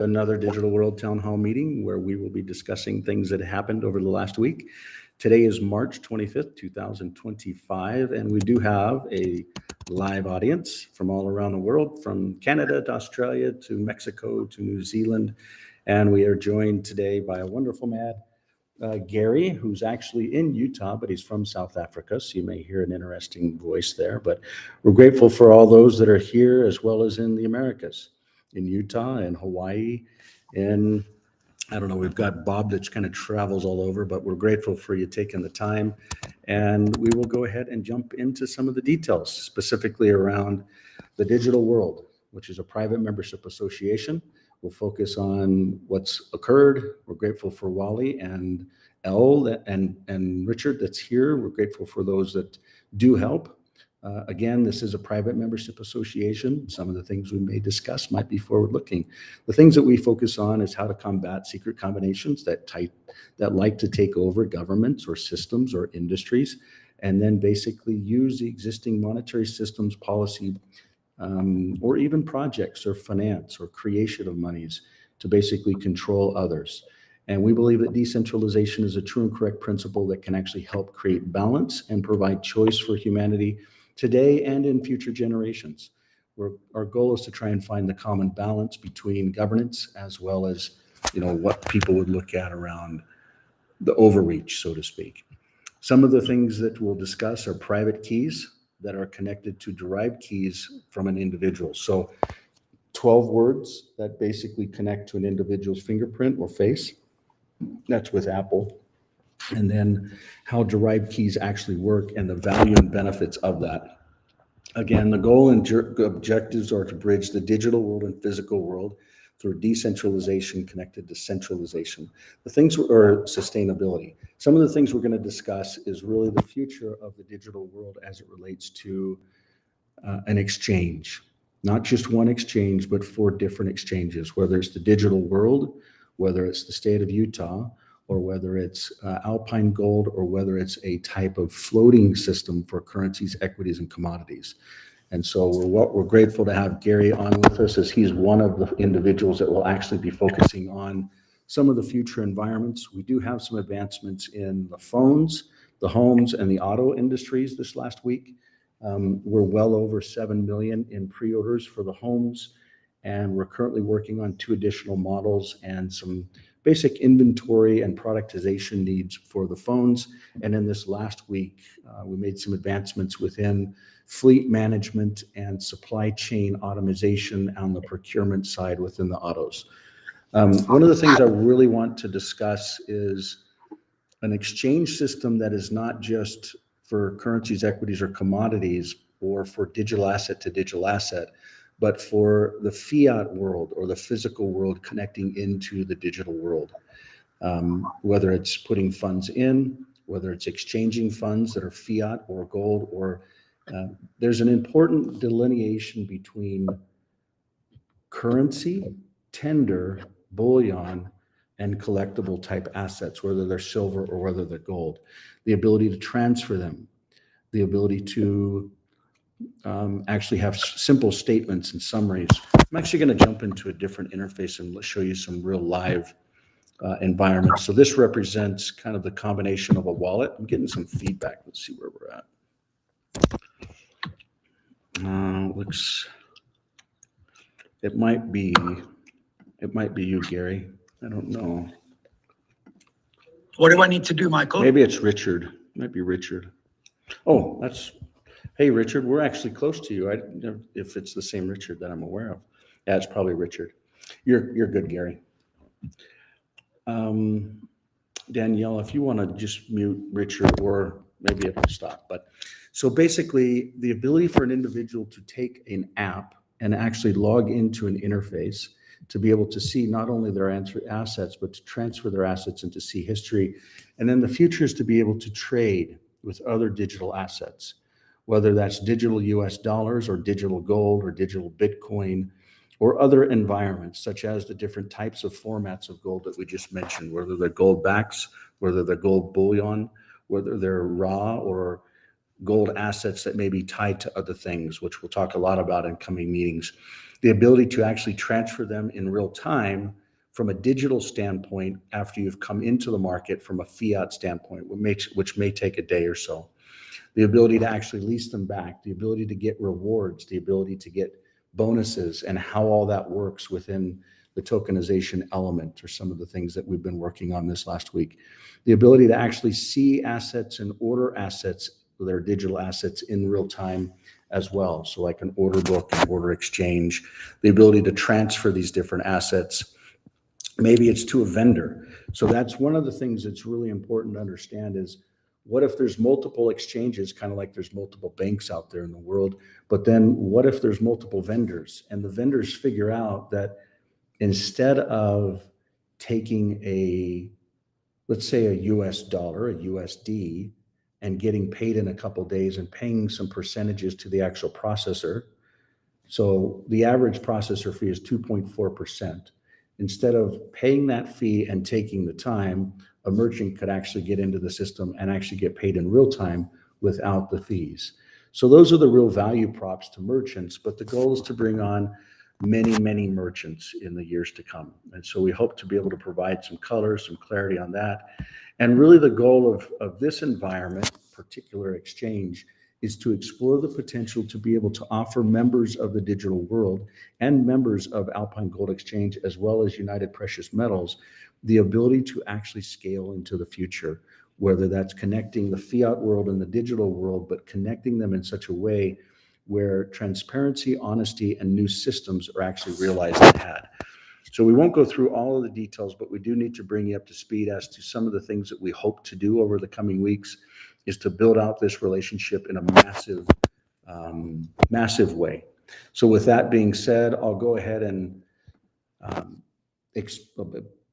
Another Digital World Town Hall meeting where we will be discussing things that happened over the last week. Today is March 25th, 2025, and we do have a live audience from all around the world, from Canada to Australia to Mexico to New Zealand. And we are joined today by a wonderful man, Gary, who's actually in Utah, but he's from South Africa, so you may hear an interesting voice there. But we're grateful for all those that are here, as well as in the Americas, in Utah and Hawaii. And I don't know, we've got Bob that kind of travels all over, but we're grateful for you taking the time. And we will go ahead and jump into some of the details, specifically around the Digital World, which is a private membership association. We'll focus on what's occurred. We're grateful for Wally and Elle and Richard that's here. We're grateful for those that do help. Again, this is a private membership association. Some of the things we may discuss might be forward-looking. The things that we focus on is how to combat secret combinations that like to take over governments or systems or industries, and then basically use the existing monetary systems, policy, or even projects or finance or creation of monies to basically control others. And we believe that decentralization is a true and correct principle that can actually help create balance and provide choice for humanity today and in future generations. Our goal is to try and find the common balance between governance as well as, what people would look at around the overreach, so to speak. Some of the things that we'll discuss are private keys that are connected to derived keys from an individual. So 12 words that basically connect to an individual's fingerprint or face. That's with Apple. And then how derived keys actually work and the value and benefits of that. Again, the goal and objectives are to bridge the digital world and physical world through decentralization connected to centralization. The things are sustainability. Some of the things we're going to discuss is really the future of the digital world as it relates to an exchange. Not just one exchange, but 4 different exchanges, whether it's the digital world, whether it's the state of Utah, or whether it's Alpine Gold, or whether it's a type of floating system for currencies, equities, and commodities. And so we're grateful to have Gary on with us, as he's one of the individuals that will actually be focusing on some of the future environments. We do have some advancements in the phones, the homes, and the auto industries this last week. We're well over 7 million in pre-orders for the homes, and we're currently working on 2 additional models and some basic inventory and productization needs for the phones. And in this last week, we made some advancements within fleet management and supply chain automation on the procurement side within the autos. One of the things I really want to discuss is an exchange system that is not just for currencies, equities, or commodities, or for digital asset to digital asset, but for the fiat world or the physical world connecting into the digital world. Whether it's putting funds in, whether it's exchanging funds that are fiat or gold, or there's an important delineation between currency, tender, bullion, and collectible type assets, whether they're silver or whether they're gold. The ability to transfer them, the ability to actually have simple statements and summaries. I'm actually going to jump into a different interface and show you some real live environments. So this represents kind of the combination of a wallet. I'm getting some feedback. Let's see where we're at. It might be you, Gary. I don't know. What do I need to do, Michael? Maybe it's Richard. It might be Richard. Oh, hey, Richard, we're actually close to you. If it's the same Richard that I'm aware of. Yeah, it's probably Richard. You're good, Gary. Danielle, if you want to just mute Richard, or maybe it will stop. But so basically, the ability for an individual to take an app and actually log into an interface to be able to see not only their assets, but to transfer their assets and to see history. And then the future is to be able to trade with other digital assets, whether that's digital US dollars or digital gold or digital Bitcoin or other environments, such as the different types of formats of gold that we just mentioned, whether they're gold backs, whether they're gold bullion, whether they're raw or gold assets that may be tied to other things, which we'll talk a lot about in coming meetings. The ability to actually transfer them in real time from a digital standpoint after you've come into the market from a fiat standpoint, which may take a day or so. The ability to actually lease them back, the ability to get rewards, the ability to get bonuses, and how all that works within the tokenization element are some of the things that we've been working on this last week. The ability to actually see assets and order assets, their digital assets, in real time as well. So like an order book, an order exchange, the ability to transfer these different assets. Maybe it's to a vendor. So that's one of the things that's really important to understand is, what if there's multiple exchanges, kind of like there's multiple banks out there in the world, but then what if there's multiple vendors, and the vendors figure out that instead of taking let's say a US dollar, a USD, and getting paid in a couple of days and paying some percentages to the actual processor. So the average processor fee is 2.4%. Instead of paying that fee and taking the time, a merchant could actually get into the system and actually get paid in real time without the fees. So those are the real value props to merchants, but the goal is to bring on many, many merchants in the years to come. And so we hope to be able to provide some color, some clarity on that. And really the goal of this environment, particular exchange, is to explore the potential to be able to offer members of the digital world and members of Alpine Gold Exchange, as well as United Precious Metals, the ability to actually scale into the future, whether that's connecting the fiat world and the digital world, but connecting them in such a way where transparency, honesty, and new systems are actually realized and had. So we won't go through all of the details, but we do need to bring you up to speed as to some of the things that we hope to do over the coming weeks, is to build out this relationship in a massive way. So with that being said, I'll go ahead and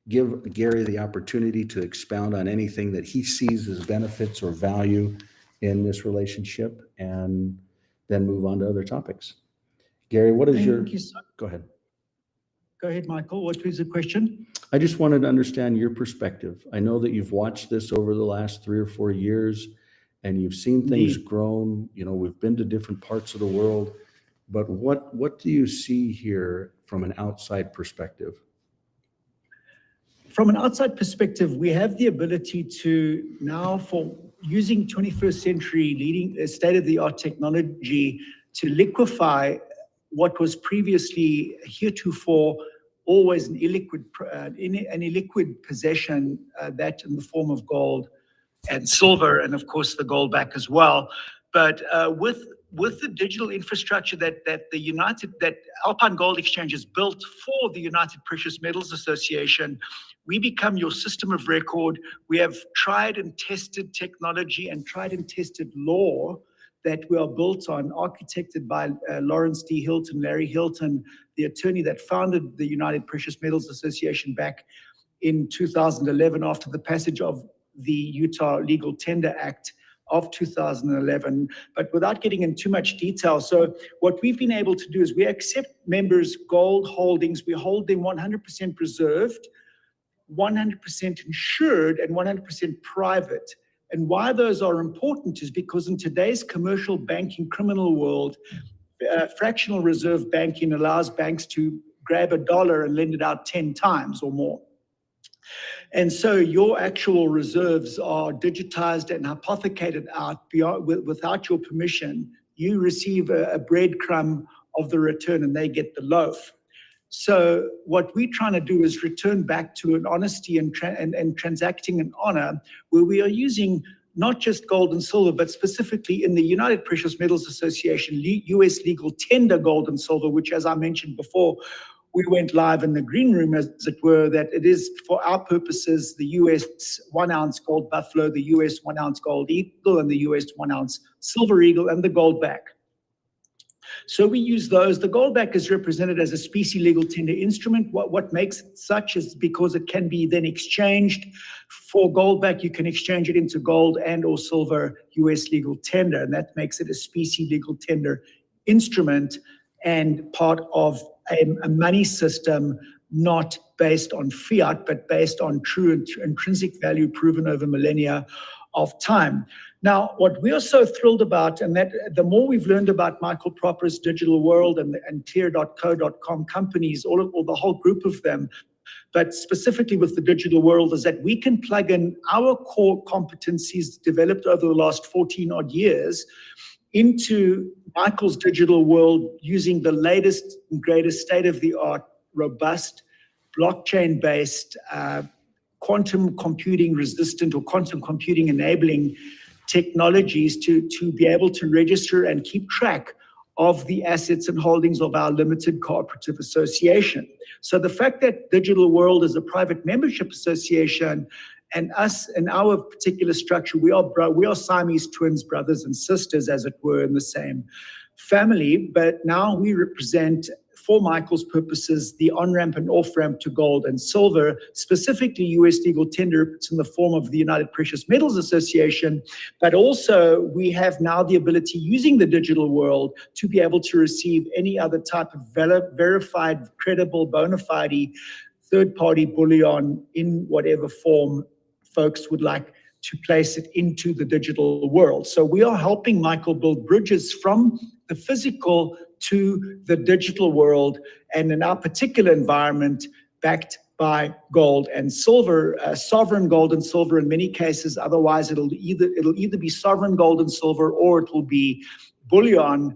give Gary the opportunity to expound on anything that he sees as benefits or value in this relationship, and then move on to other topics. Gary, what is go ahead. Go ahead, Michael. What was the question? I just wanted to understand your perspective. I know that you've watched this over the last 3 or 4 years, and you've seen things grown. You know, we've been to different parts of the world, but what do you see here from an outside perspective? From an outside perspective, we have the ability to now, for using 21st century leading state-of-the-art technology, to liquefy what was previously heretofore always an illiquid possession, that in the form of gold and silver, and of course the gold back as well. But with the digital infrastructure that Alpine Gold Exchange has built for the United Precious Metals Association, we become your system of record. We have tried and tested technology and tried and tested law that we are built on, architected by Lawrence D. Hilton, Larry Hilton, the attorney that founded the United Precious Metals Association back in 2011 after the passage of the Utah Legal Tender Act of 2011, but without getting into too much detail. So what we've been able to do is we accept members' gold holdings. We hold them 100% preserved, 100% insured, and 100% private. And why those are important is because in today's commercial banking criminal world, fractional reserve banking allows banks to grab $1 and lend it out 10 times or more. And so your actual reserves are digitized and hypothecated out without your permission. You receive a breadcrumb of the return and they get the loaf. So what we're trying to do is return back to an honesty and transacting an honor, where we are using not just gold and silver, but specifically in the United Precious Metals Association, US legal tender gold and silver, which, as I mentioned before, we went live in the green room, as it were, that it is, for our purposes, the US 1 ounce gold buffalo, the US 1 ounce gold eagle, and the US 1 ounce silver eagle, and the gold back. So we use those. The gold back is represented as a specie legal tender instrument. What makes it such is because it can be then exchanged. For gold back, you can exchange it into gold and or silver US legal tender, and that makes it a specie legal tender instrument and part of a money system not based on fiat, but based on true intrinsic value proven over millennia of time. Now, what we are so thrilled about, and that the more we've learned about Michael Proper's Digital World and Clear.co.com companies, or the whole group of them, but specifically with the Digital World, is that we can plug in our core competencies developed over the last 14 odd years into Michael's Digital World using the latest and greatest state-of-the-art, robust, blockchain-based, quantum computing resistant or quantum computing enabling technologies to be able to register and keep track of the assets and holdings of our limited cooperative association. So the fact that Digital World is a private membership association, and us in our particular structure, we are Siamese twins, brothers and sisters, as it were, in the same family. But now we represent, for Michael's purposes, the on-ramp and off-ramp to gold and silver, specifically U.S. legal tender. It's in the form of the United Precious Metals Association. But also we have now the ability, using the Digital World, to be able to receive any other type of verified, credible, bona fide third-party bullion in whatever form folks would like to place it into the Digital World. So we are helping Michael build bridges from the physical to the digital world, and in our particular environment, backed by gold and silver, sovereign gold and silver in many cases. Otherwise, it'll either be sovereign gold and silver, or it will be bullion,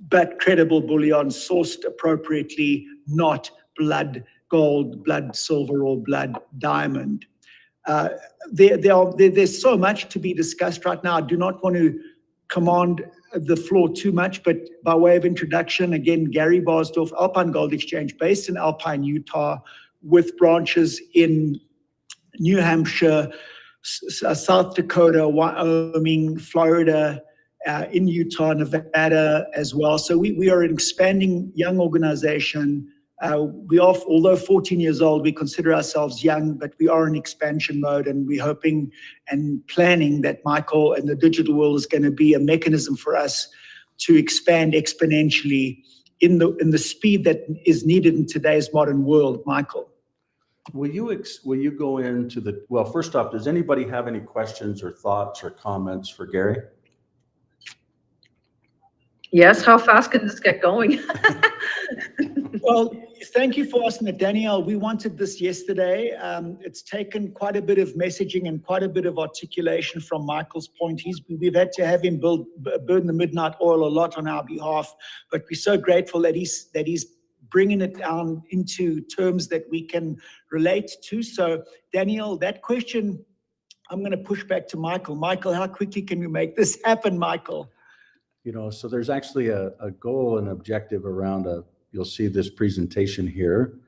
but credible bullion sourced appropriately, not blood gold, blood silver, or blood diamond. There's so much to be discussed right now. I do not want to command the floor too much, but by way of introduction, again, Gary Barsdorf, Alpine Gold Exchange, based in Alpine, Utah, with branches in New Hampshire, South Dakota, Wyoming, Florida, in Utah, Nevada as well. So we are an expanding young organization. Although 14 years old, we consider ourselves young, but we are in expansion mode, and we're hoping and planning that Michael and the Digital World is going to be a mechanism for us to expand exponentially in the speed that is needed in today's modern world. Michael, will you go into the, well, first off, does anybody have any questions or thoughts or comments for Gary? Yes, how fast can this get going? Well, thank you for asking that, Danielle. We wanted this yesterday. It's taken quite a bit of messaging and quite a bit of articulation from Michael's point. We've had to have him burn the midnight oil a lot on our behalf, but we're so grateful that he's bringing it down into terms that we can relate to. So, Danielle, that question, I'm going to push back to Michael. Michael, how quickly can we make this happen, Michael? So there's actually a goal and objective around you'll see this presentation here.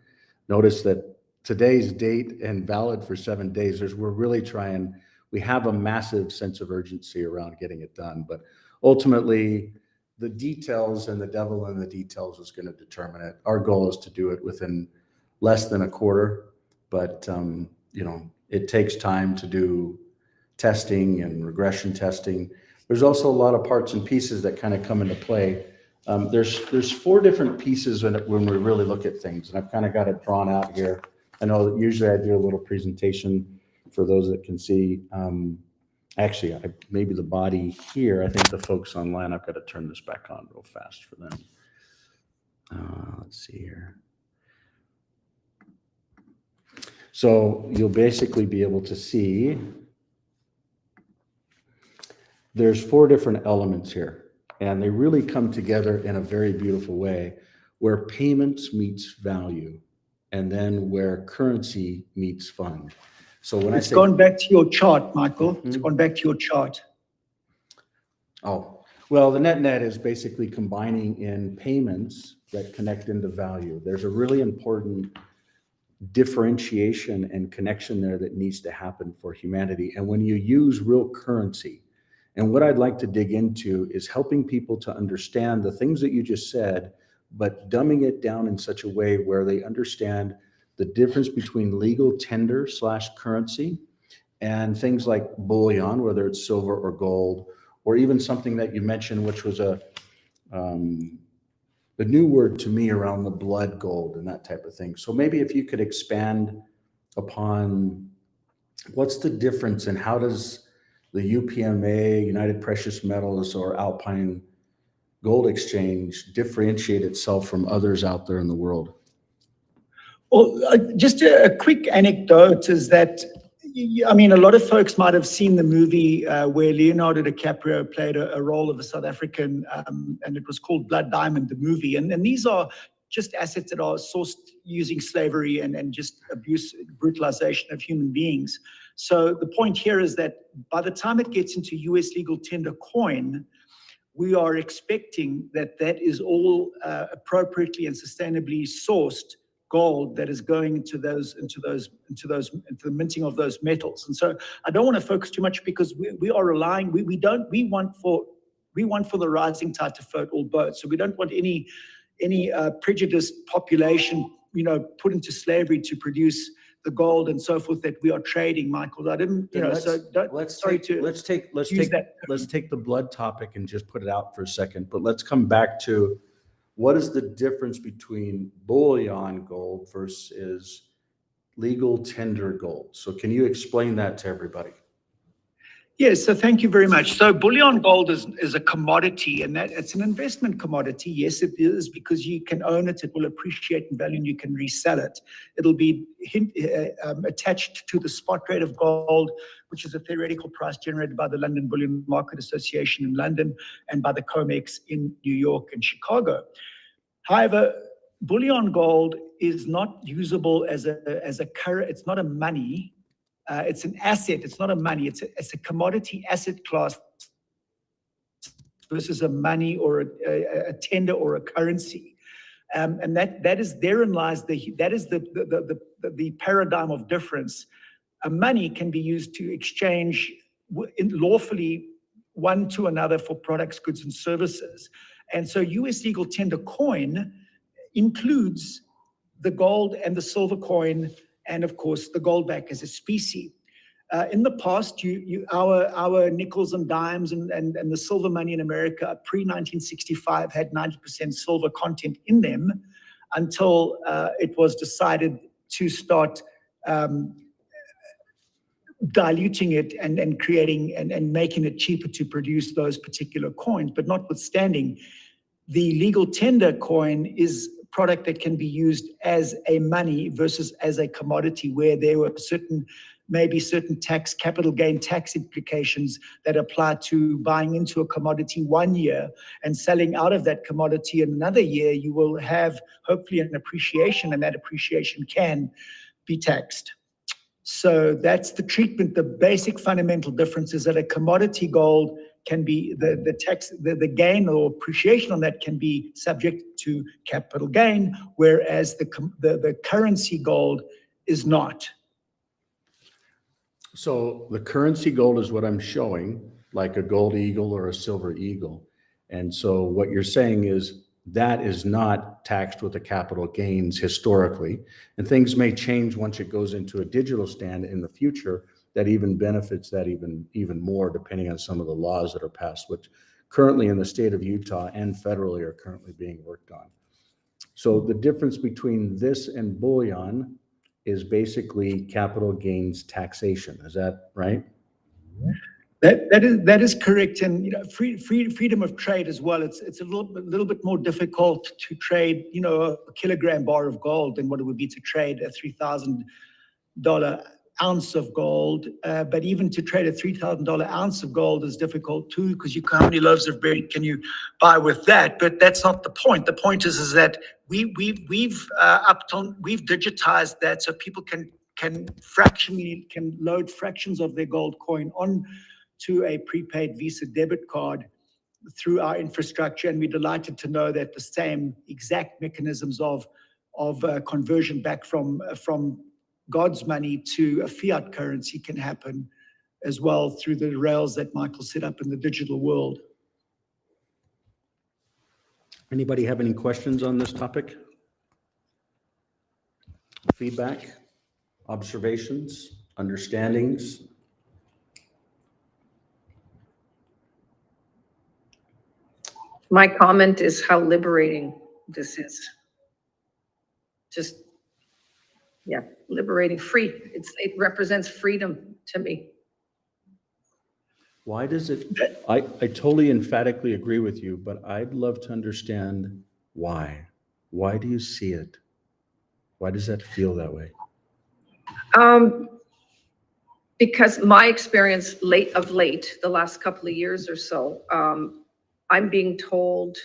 Notice that today's date and valid for 7 days, we're really trying, we have a massive sense of urgency around getting it done, but ultimately the details, and the devil in the details is going to determine it. Our goal is to do it within less than a quarter, but it takes time to do testing and regression testing. There's also a lot of parts and pieces that kind of come into play. There's 4 different pieces when we really look at things, and I've kind of got it drawn out here. I know that usually I do a little presentation for those that can see. Actually, maybe the body here, I think the folks online, I've got to turn this back on real fast for them. Let's see here. So you'll basically be able to see there's 4 different elements here, and they really come together in a very beautiful way, where payments meets value, and then where currency meets fund. So when it's gone back to your chart, Michael. It's gone back to your chart. Oh, well, the net is basically combining in payments that connect into value. There's a really important differentiation and connection there that needs to happen for humanity. And when you use real currency, and what I'd like to dig into is helping people to understand the things that you just said, but dumbing it down in such a way where they understand the difference between legal tender / currency and things like bullion, whether it's silver or gold, or even something that you mentioned, which was a new word to me around the blood gold and that type of thing. So maybe if you could expand upon what's the difference and how does the UPMA, United Precious Metals, or Alpine Gold Exchange differentiate itself from others out there in the world? Well, just a quick anecdote is that, I mean, a lot of folks might have seen the movie where Leonardo DiCaprio played a role of a South African, and it was called Blood Diamond, the movie. And these are just assets that are sourced using slavery and just abuse, brutalization of human beings. So the point here is that by the time it gets into US legal tender coin, we are expecting that that is all appropriately and sustainably sourced gold that is going into the minting of those metals. And so I don't want to focus too much because we are relying, we want for the rising tide to float all boats. So we don't want any prejudiced population, put into slavery to produce the gold and so forth that we are trading, Michael. I didn't, Let's take the blood topic and just put it out for a second, but let's come back to what is the difference between bullion gold versus legal tender gold? So can you explain that to everybody? Yes, so thank you very much. So bullion gold is a commodity, and that it's an investment commodity. Yes, it is, because you can own it, it will appreciate in value, and you can resell it. It'll be attached to the spot rate of gold, which is a theoretical price generated by the London Bullion Market Association in London and by the COMEX in New York and Chicago. However, bullion gold is not usable as a current. It's not a money. It's an asset. It's not a money. It's a commodity asset class versus a money or a tender or a currency, and that is therein lies the paradigm of difference. A money can be used to exchange lawfully one to another for products, goods, and services, and so U.S. legal tender coin includes the gold and the silver coin, and of course the gold back as a specie. In the past, our nickels and dimes and the silver money in America pre-1965 had 90% silver content in them until it was decided to start diluting it and creating and making it cheaper to produce those particular coins. But notwithstanding, the legal tender coin is product that can be used as a money versus as a commodity, where there were maybe certain capital gain tax implications that apply to buying into a commodity 1 year and selling out of that commodity in another year. You will have hopefully an appreciation, and that appreciation can be taxed. So that's the treatment. The basic fundamental difference is that a commodity gold can be the gain or appreciation on that can be subject to capital gain, whereas the currency gold is not. So the currency gold is what I'm showing, like a gold eagle or a silver eagle. And so what you're saying is that is not taxed with the capital gains historically. And things may change once it goes into a digital stand in the future that even benefits that even more, depending on some of the laws that are passed, which currently in the state of Utah and federally are currently being worked on. So the difference between this and bullion is basically capital gains taxation. Is that right? That is correct, and freedom of trade as well. It's a little bit more difficult to trade a kilogram bar of gold than what it would be to trade a $3,000 ounce of gold. But even to trade a $3,000 ounce of gold is difficult too, because how many loaves of bread can you buy with that? But that's not the point. The point is that we've digitized that so people can load fractions of their gold coin on to a prepaid Visa debit card through our infrastructure, and we're delighted to know that the same exact mechanisms of conversion back from God's money to a fiat currency can happen as well through the rails that Michael set up in the digital world. Anybody have any questions on this topic? Feedback, observations, understandings? My comment is how liberating this is. Just, liberating, free. It represents freedom to me. Why does it, I totally emphatically agree with you, but I'd love to understand why. Why do you see it? Why does that feel that way? Because my experience late, the last couple of years or so, I'm being told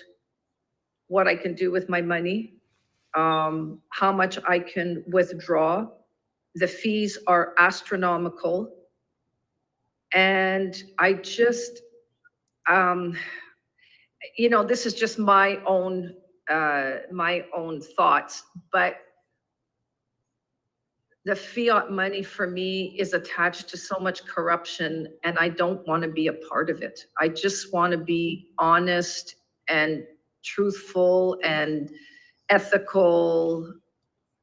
what I can do with my money, how much I can withdraw. The fees are astronomical. And I just, this is just my own thoughts, but the fiat money for me is attached to so much corruption, and I don't want to be a part of it. I just want to be honest and truthful and ethical,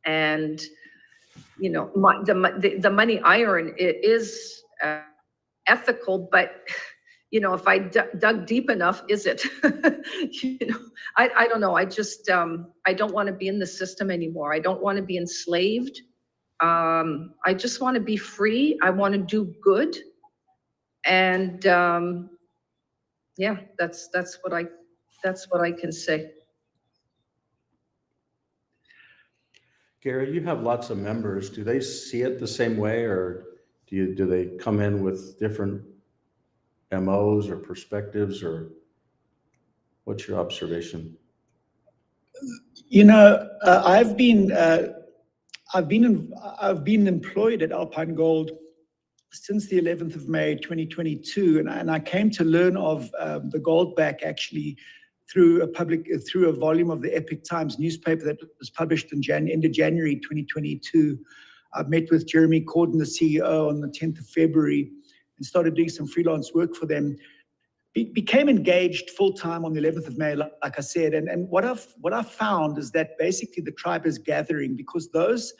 and the money I earn is ethical, but if I dug deep enough, is it? I don't know. I just I don't want to be in the system anymore. I don't want to be enslaved. I just want to be free. I want to do good, and yeah, that's what I can say. Gary, you have lots of members. Do they see it the same way, or do they come in with different MOs or perspectives, or what's your observation? I've been employed at Alpine Gold since the 11th of May, 2022, and I came to learn of the Goldback actually through a volume of the Epic Times newspaper that was published in end of January 2022. I met with Jeremy Corden, the CEO, on the 10th of February and started doing some freelance work for them. Became engaged full-time on the 11th of May, like I said. And what I've found is that basically the tribe is gathering, because those,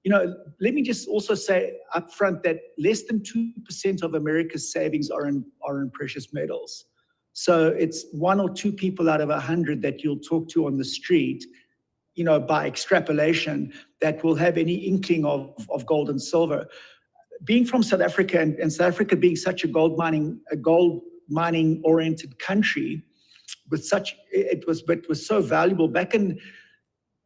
let me just also say up front that less than 2% of America's savings are in precious metals. So it's 1 or 2 people out of 100 that you'll talk to on the street, by extrapolation, that will have any inkling of gold and silver. Being from South Africa and South Africa being such a gold mining oriented country, it was so valuable back in.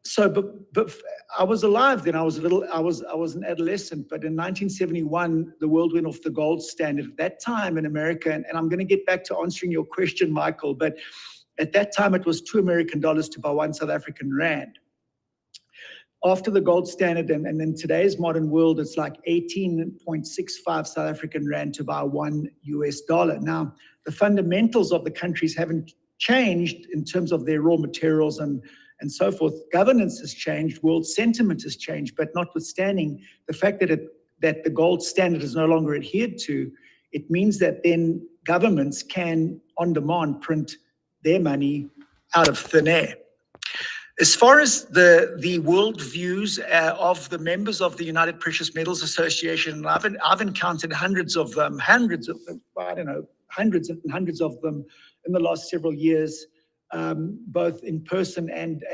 So, but I was alive then. I was an adolescent. But in 1971, the world went off the gold standard. At that time in America, and I'm going to get back to answering your question, Michael. But at that time, it was $2 American to buy 1 South African rand. After the gold standard, and in today's modern world, it's like 18.65 South African rand to buy $1 US. Now, the fundamentals of the countries haven't changed in terms of their raw materials and so forth. Governance has changed, world sentiment has changed, but notwithstanding the fact that the gold standard is no longer adhered to, it means that then governments can, on demand, print their money out of thin air. As far as the world views of the members of the United Precious Metals Association, I've encountered hundreds of them, hundreds and hundreds of them in the last several years, both in person and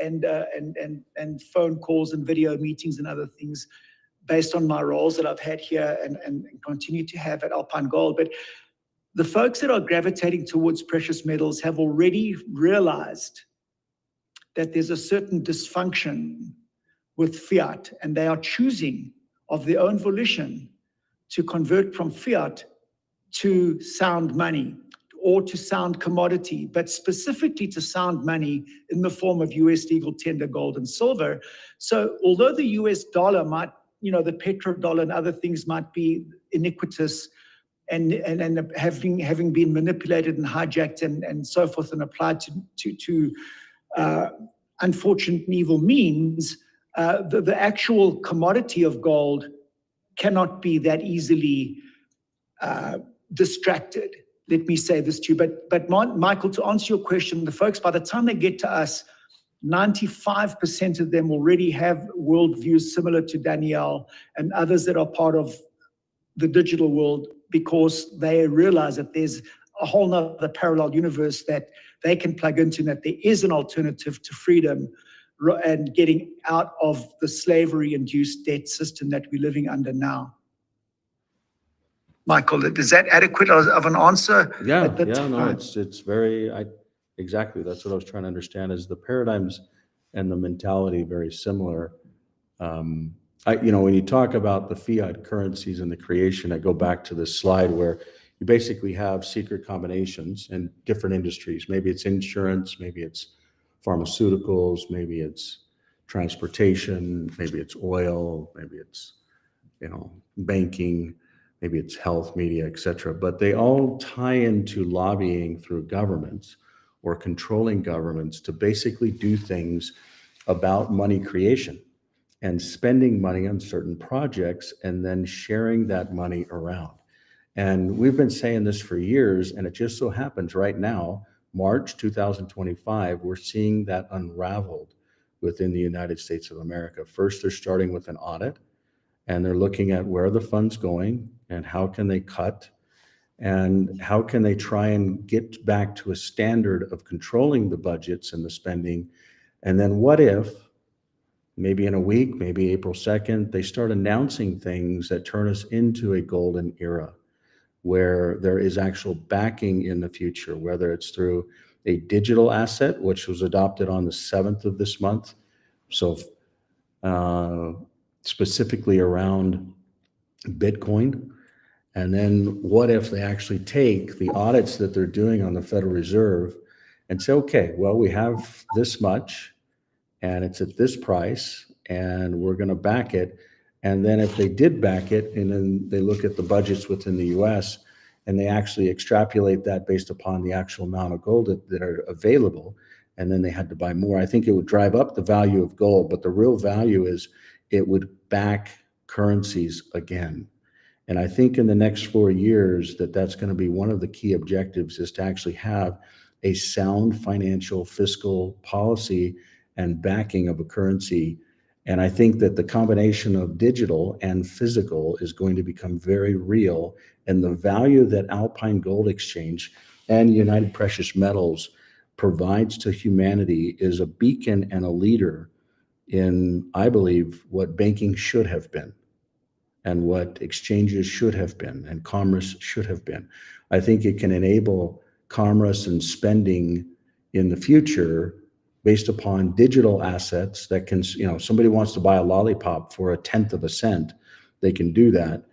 phone calls and video meetings and other things, based on my roles that I've had here and continue to have at Alpine Gold. But the folks that are gravitating towards precious metals have already realized that there's a certain dysfunction with fiat, and they are choosing of their own volition to convert from fiat to sound money or to sound commodity, but specifically to sound money in the form of US legal tender gold and silver. So although the US dollar might, the petrodollar and other things might be iniquitous and having been manipulated and hijacked and so forth and applied to unfortunate and evil means, the actual commodity of gold cannot be that easily distracted. Let me say this to you. But Michael, to answer your question, the folks, by the time they get to us, 95% of them already have worldviews similar to Danielle and others that are part of the digital world, because they realize that there's a whole nother parallel universe that they can plug into, and that there is an alternative to freedom and getting out of the slavery-induced debt system that we're living under now. Michael. Is that adequate of an answer? Yeah, at the yeah, no, time? it's very, exactly, that's what I was trying to understand, is the paradigms and the mentality very similar. When you talk about the fiat currencies and the creation, I go back to this slide where you basically have secret combinations in different industries. Maybe it's insurance, maybe it's pharmaceuticals, maybe it's transportation, maybe it's oil, maybe it's, banking, maybe it's health, media, et cetera. But they all tie into lobbying through governments or controlling governments to basically do things about money creation and spending money on certain projects and then sharing that money around. And we've been saying this for years, and it just so happens right now, March 2025, we're seeing that unraveled within the United States of America. First, they're starting with an audit, and they're looking at where are the funds going and how can they cut and how can they try and get back to a standard of controlling the budgets and the spending. And then what if maybe in a week, maybe April 2nd, they start announcing things that turn us into a golden era where there is actual backing in the future, whether it's through a digital asset, which was adopted on the 7th of this month. So specifically around Bitcoin. And then what if they actually take the audits that they're doing on the Federal Reserve and say, okay, well, we have this much and it's at this price and we're going to back it. And then if they did back it and then they look at the budgets within the US and they actually extrapolate that based upon the actual amount of gold that are available, and then they had to buy more, I think it would drive up the value of gold. But the real value is it would back currencies again. And I think in the next 4 years that's going to be one of the key objectives, is to actually have a sound financial fiscal policy and backing of a currency. And I think that the combination of digital and physical is going to become very real. And the value that Alpine Gold Exchange and United Precious Metals provides to humanity is a beacon and a leader in, I believe, what banking should have been and what exchanges should have been and commerce should have been. I think it can enable commerce and spending in the future based upon digital assets that can, somebody wants to buy a lollipop for 1/10 of a cent, they can do that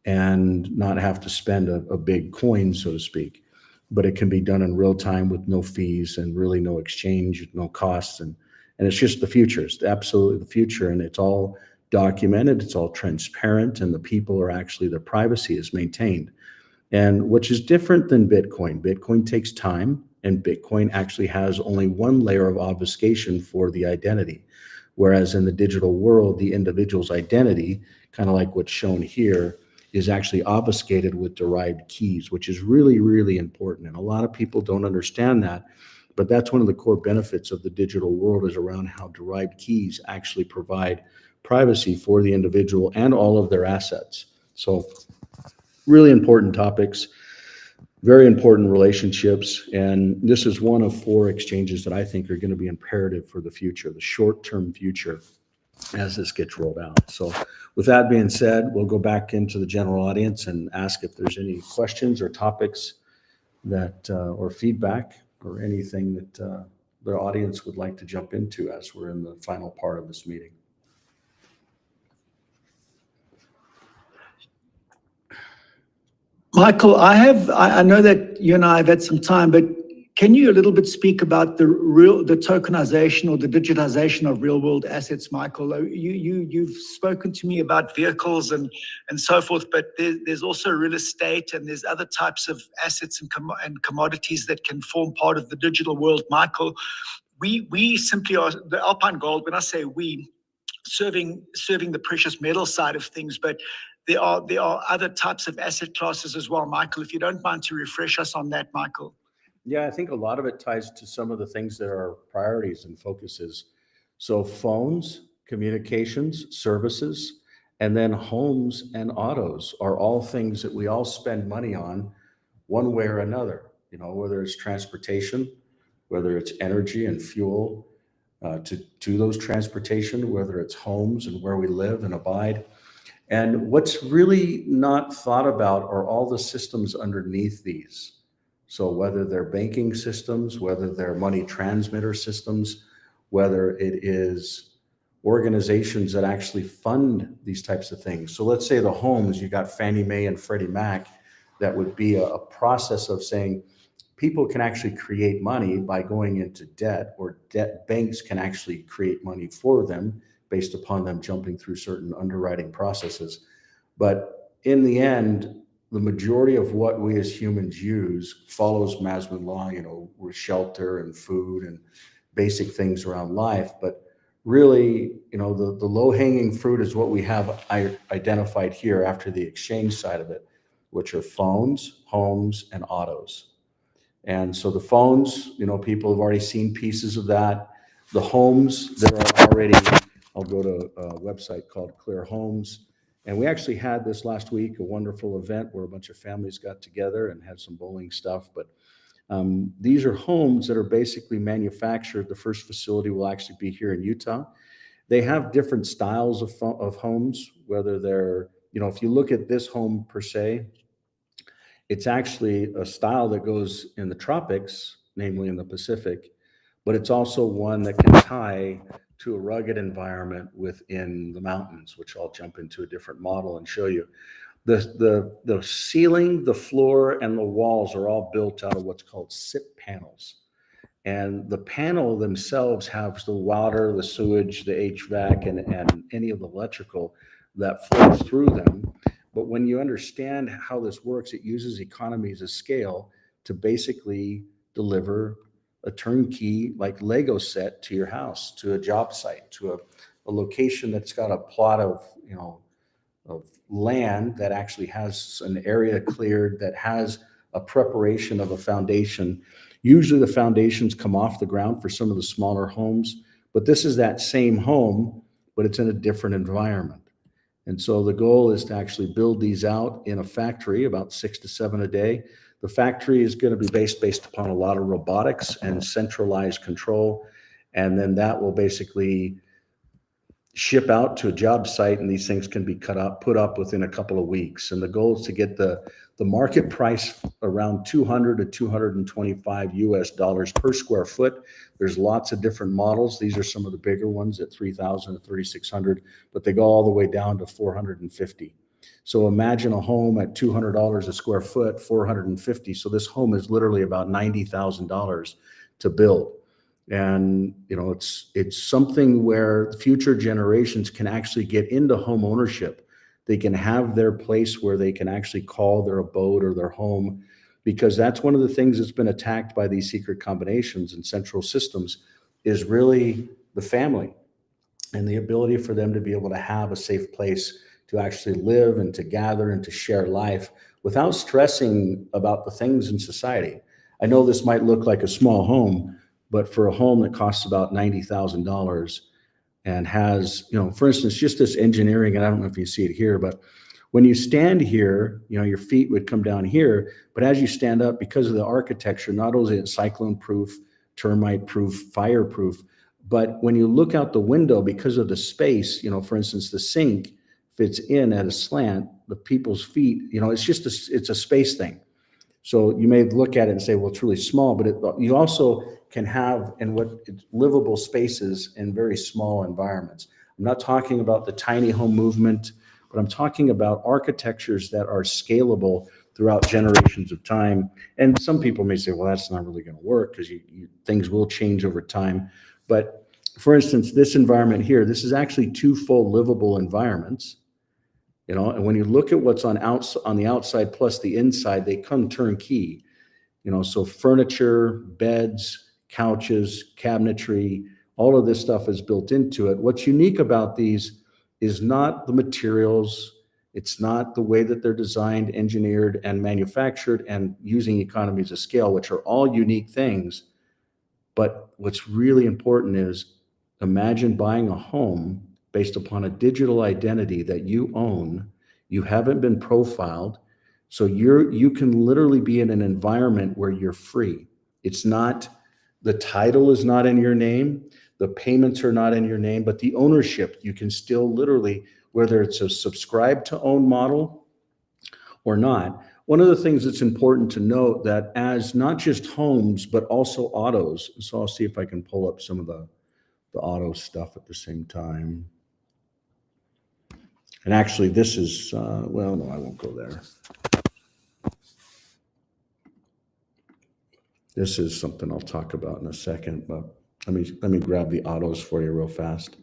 and not have to spend a big coin, so to speak. But it can be done in real time with no fees and really no exchange, no costs. And it's just the future. It's absolutely the future. And it's all documented, it's all transparent, and the people are actually, their privacy is maintained. And which is different than Bitcoin. Bitcoin takes time, and Bitcoin actually has only one layer of obfuscation for the identity. Whereas in the digital world, the individual's identity, kind of like what's shown here, is actually obfuscated with derived keys, which is really, really important. And a lot of people don't understand that. But that's one of the core benefits of the digital world, is around how derived keys actually provide privacy for the individual and all of their assets. So really important topics, very important relationships. And this is one of 4 exchanges that I think are going to be imperative for the future, the short-term future, as this gets rolled out. So with that being said, we'll go back into the general audience and ask if there's any questions or topics that, or feedback or anything that the audience would like to jump into as we're in the final part of this meeting. Michael, I know that you and I have had some time, but can you a little bit speak about the tokenization or the digitization of real world assets, Michael? You've spoken to me about vehicles and so forth, but there's also real estate and there's other types of assets and commodities that can form part of the digital world. Michael, we simply are the Alpine Gold. When I say we, serving the precious metal side of things, but there are other types of asset classes as well. Michael, if you don't mind to refresh us on that, Michael. Yeah, I think a lot of it ties to some of the things that are priorities and focuses. So phones, communications, services, and then homes and autos are all things that we all spend money on one way or another, whether it's transportation, whether it's energy and fuel to those transportation, whether it's homes and where we live and abide. And what's really not thought about are all the systems underneath these. So whether they're banking systems, whether they're money transmitter systems, whether it is organizations that actually fund these types of things. So let's say the homes, you got Fannie Mae and Freddie Mac, that would be a process of saying people can actually create money by going into debt, or debt banks can actually create money for them based upon them jumping through certain underwriting processes. But in the end, the majority of what we as humans use follows Maslow law, with shelter and food and basic things around life. But really, the low hanging fruit is what we have identified here after the exchange side of it, which are phones, homes, and autos. And so the phones, people have already seen pieces of that. The homes, there are already, I'll go to a website called Clear Homes. And we actually had this last week, a wonderful event where a bunch of families got together and had some bowling stuff. But these are homes that are basically manufactured. The first facility will actually be here in Utah. They have different styles of homes, whether they're, if you look at this home per se, it's actually a style that goes in the tropics, namely in the Pacific, but it's also one that can tie to a rugged environment within the mountains, which I'll jump into a different model and show you. The ceiling, the floor, and the walls are all built out of what's called SIP panels. And the panel themselves have the water, the sewage, the HVAC, and any of the electrical that flows through them. But when you understand how this works, it uses economies of scale to basically deliver a turnkey, like Lego set, to your house, to a job site, to a location that's got a plot of land that actually has an area cleared, that has a preparation of a foundation. Usually the foundations come off the ground for some of the smaller homes, but this is that same home, but it's in a different environment. And so the goal is to actually build these out in a factory, about 6 to 7 a day. The factory is going to be based upon a lot of robotics and centralized control. And then that will basically ship out to a job site, and these things can be put up within a couple of weeks. And the goal is to get the market price around $200 to $225 US per square foot. There's lots of different models. These are some of the bigger ones at $3,000 to $3,600, but they go all the way down to $450. So imagine a home at $200 a square foot, $450. So this home is literally about $90,000 to build. And it's something where future generations can actually get into home ownership. They can have their place where they can actually call their abode or their home, because that's one of the things that's been attacked by these secret combinations and central systems, is really the family and the ability for them to be able to have a safe place to actually live and to gather and to share life without stressing about the things in society. I know this might look like a small home, but for a home that costs about $90,000 and has, for instance, just this engineering, and I don't know if you see it here, but when you stand here, your feet would come down here, but as you stand up, because of the architecture, not only is it cyclone proof, termite proof, fireproof, but when you look out the window, because of the space, for instance, the sink fits in at a slant, the people's feet, it's a space thing. So you may look at it and say, well, it's really small, but you also can have livable spaces in very small environments. I'm not talking about the tiny home movement, but I'm talking about architectures that are scalable throughout generations of time. And some people may say, well, that's not really going to work, because things will change over time. But for instance, this environment here, this is actually 2 full livable environments. And when you look at what's on the outside plus the inside, they come turnkey. So furniture, beds, couches, cabinetry, all of this stuff is built into it. What's unique about these is not the materials, it's not the way that they're designed, engineered, and manufactured, and using economies of scale, which are all unique things. But what's really important is, imagine buying a home based upon a digital identity that you own. You haven't been profiled. So you can literally be in an environment where you're free. It's not, the title is not in your name, the payments are not in your name, but the ownership, you can still literally whether it's a subscribe to own model or not. One of the things that's important to note that as not just homes, but also autos. So I'll see if I can pull up some of the auto stuff at the same time. And actually this is, well, no, I won't go there. This is something I'll talk about in a second, but let me grab the autos for you real fast.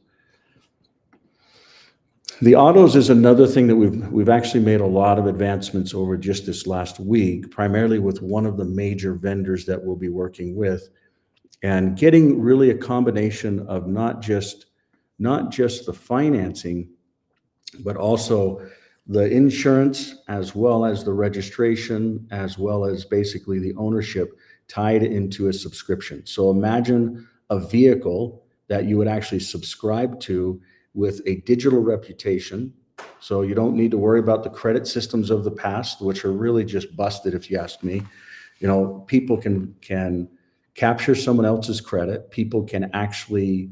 The autos is another thing that we've actually made a lot of advancements over just this last week, primarily with one of the major vendors that we'll be working with, and getting really a combination of not just the financing, but also the insurance, as well as the registration, as well as basically the ownership tied into a subscription. So imagine a vehicle that you would actually subscribe to with a digital reputation. So you don't need to worry about the credit systems of the past, which are really just busted, if you ask me. You know, people can capture someone else's credit. People can actually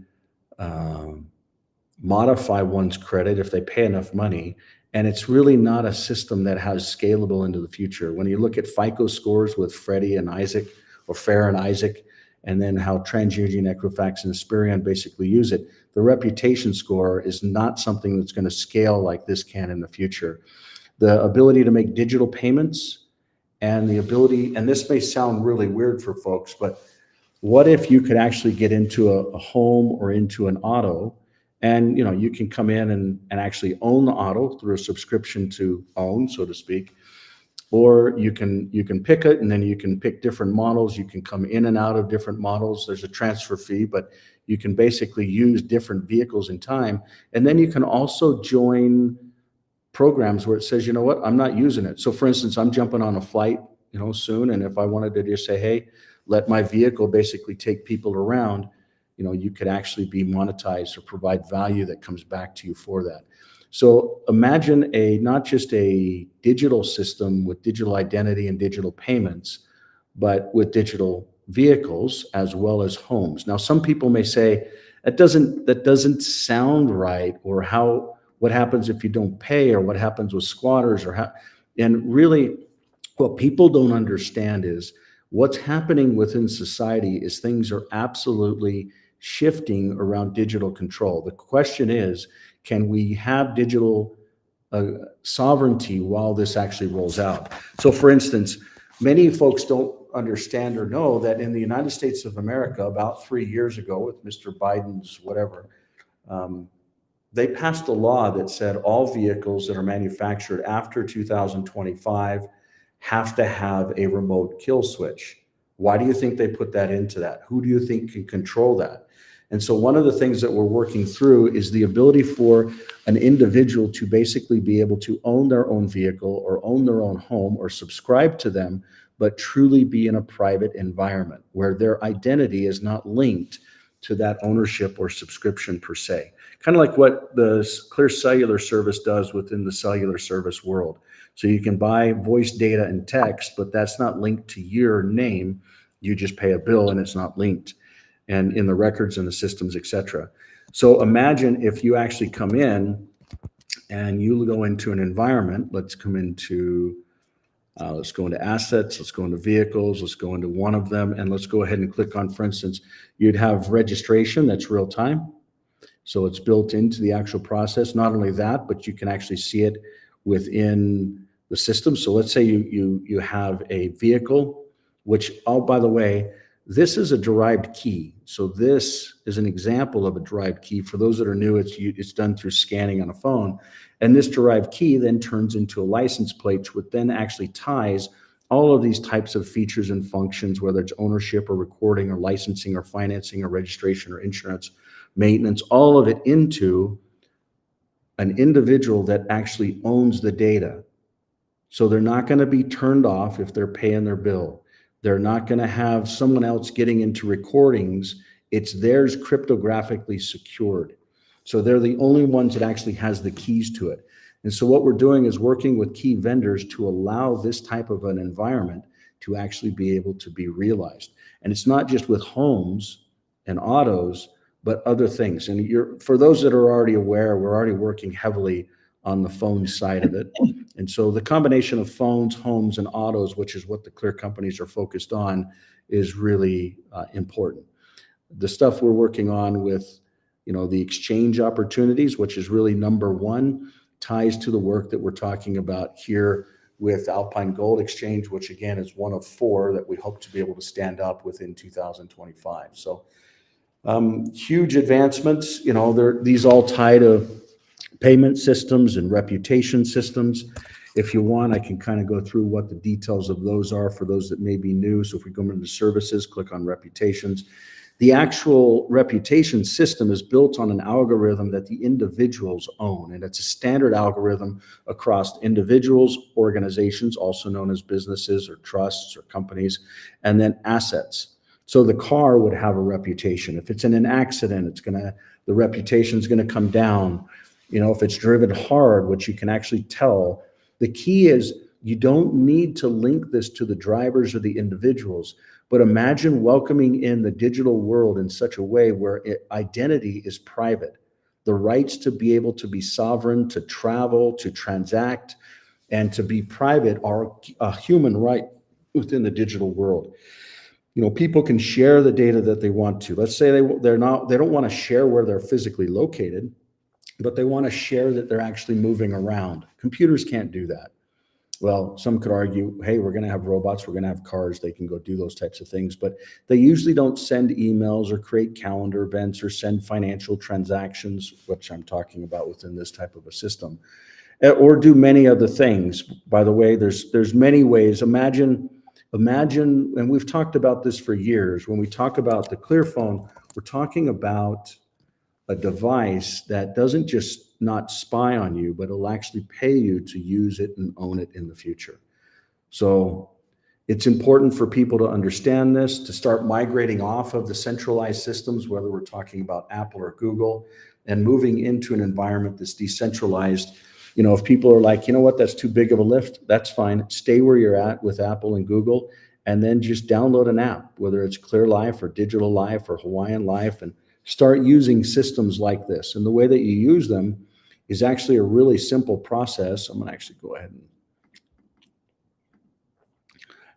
modify one's credit if they pay enough money. And it's really not a system that has scalable into the future. When you look at FICO scores with Freddie and Isaac, or Fair and Isaac, and then how TransUnion, Equifax, and Experian basically use it, the reputation score is not something that's going to scale like this can in the future. The ability to make digital payments and the ability, and this may sound really weird for folks, but what if you could actually get into a home or into an auto, and you can come in and actually own the auto through a subscription to own, so to speak. Or you can pick it, and then you can pick different models. You can come in and out of different models. There's a transfer fee, but you can basically use different vehicles in time. And then you can also join programs where it says, you know what, I'm not using it. So for instance, I'm jumping on a flight, soon. And if I wanted to just say, hey, let my vehicle basically take people around, you could actually be monetized or provide value that comes back to you for that. So imagine not just a digital system with digital identity and digital payments, but with digital vehicles as well as homes. Now, some people may say that doesn't sound right, or what happens if you don't pay, or what happens with squatters, and really what people don't understand is what's happening within society is things are absolutely shifting around digital control. The question is, can we have digital sovereignty while this actually rolls out? So for instance, many folks don't understand or know that in the United States of America, about 3 years ago with Mr. Biden's whatever, they passed a law that said all vehicles that are manufactured after 2025 have to have a remote kill switch. Why do you think they put that into that? Who do you think can control that? And so one of the things that we're working through is the ability for an individual to basically be able to own their own vehicle or own their own home or subscribe to them, but truly be in a private environment where their identity is not linked to that ownership or subscription per se. Kind of like what the Clear Cellular service does within the cellular service world. So you can buy voice, data, and text, but that's not linked to your name. You just pay a bill and it's not linked, and in the records and the systems, et cetera. So imagine if you actually come in and you go into an environment. Let's go into assets, let's go into vehicles, let's go into one of them, and let's go ahead and click on, for instance, you'd have registration that's real time. So it's built into the actual process. Not only that, but you can actually see it within the system. So let's say you have a vehicle, which, oh, by the way, this is a derived key. So this is an example of a derived key. For those that are new, it's done through scanning on a phone. And this derived key then turns into a license plate, which then actually ties all of these types of features and functions, whether it's ownership or recording or licensing or financing or registration or insurance, maintenance, all of it into an individual that actually owns the data. So they're not going to be turned off if they're paying their bill. They're not going to have someone else getting into recordings. It's theirs cryptographically secured. So they're the only ones that actually has the keys to it. And so what we're doing is working with key vendors to allow this type of an environment to actually be able to be realized. And it's not just with homes and autos, but other things. And for those that are already aware, we're already working heavily on the phone side of it. And so the combination of phones, homes, and autos, which is what the Clear companies are focused on, is really important. The stuff we're working on with, the exchange opportunities, which is really number one, ties to the work that we're talking about here with Alpine Gold Exchange, which again is one of 4 that we hope to be able to stand up within 2025. So huge advancements, these all tie to payment systems and reputation systems. If you want, I can kind of go through what the details of those are for those that may be new. So if we go into services, click on reputations. The actual reputation system is built on an algorithm that the individuals own, and it's a standard algorithm across individuals, organizations, also known as businesses or trusts or companies, and then assets. So the car would have a reputation. If it's in an accident, the reputation is going to come down. If it's driven hard, which you can actually tell. The key is you don't need to link this to the drivers or the individuals, but imagine welcoming in the digital world in such a way where identity is private. The rights to be able to be sovereign, to travel, to transact, and to be private are a human right within the digital world. People can share the data that they want to. Let's say they don't want to share where they're physically located, but they want to share that they're actually moving around. Computers can't do that. Well, some could argue, hey, we're going to have robots, we're going to have cars, they can go do those types of things, but they usually don't send emails or create calendar events or send financial transactions, which I'm talking about within this type of a system, or do many other things. By the way, there's many ways. Imagine, and we've talked about this for years, when we talk about the ClearPhone, we're talking about a device that doesn't just not spy on you, but it'll actually pay you to use it and own it in the future. So it's important for people to understand this, to start migrating off of the centralized systems, whether we're talking about Apple or Google, and moving into an environment that's decentralized. If people are like, that's too big of a lift, that's fine. Stay where you're at with Apple and Google, and then just download an app, whether it's Clear Life or Digital Life or Hawaiian Life, and start using systems like this. And the way that you use them is actually a really simple process. I'm going to actually go ahead and.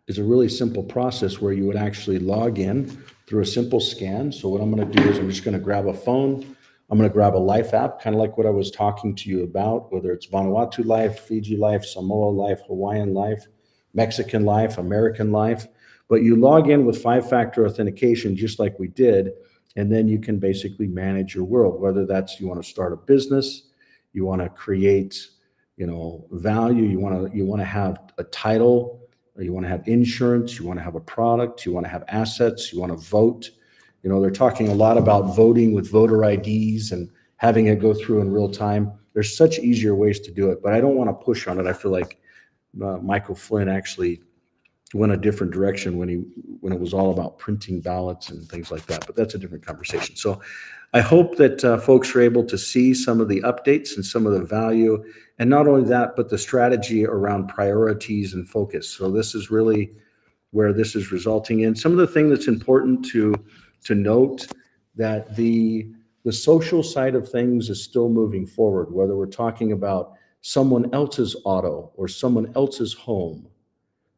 It's a really simple process where you would actually log in through a simple scan. So what I'm going to do is I'm just going to grab a phone. I'm going to grab a life app, kind of like what I was talking to you about, whether it's Vanuatu Life, Fiji Life, Samoa Life, Hawaiian Life, Mexican Life, American Life. But you log in with 5-factor authentication, just like we did. And then you can basically manage your world, whether that's you want to start a business, you want to create, value, you want to have a title, or you want to have insurance, you want to have a product, you want to have assets, you want to vote. They're talking a lot about voting with voter IDs and having it go through in real time. There's such easier ways to do it, but I don't want to push on it. I feel like Michael Flynn actually went a different direction when it was all about printing ballots and things like that, but that's a different conversation. So I hope that folks are able to see some of the updates and some of the value, and not only that, but the strategy around priorities and focus. So this is really where this is resulting in. Some of the thing that's important to note, that the social side of things is still moving forward, whether we're talking about someone else's auto or someone else's home.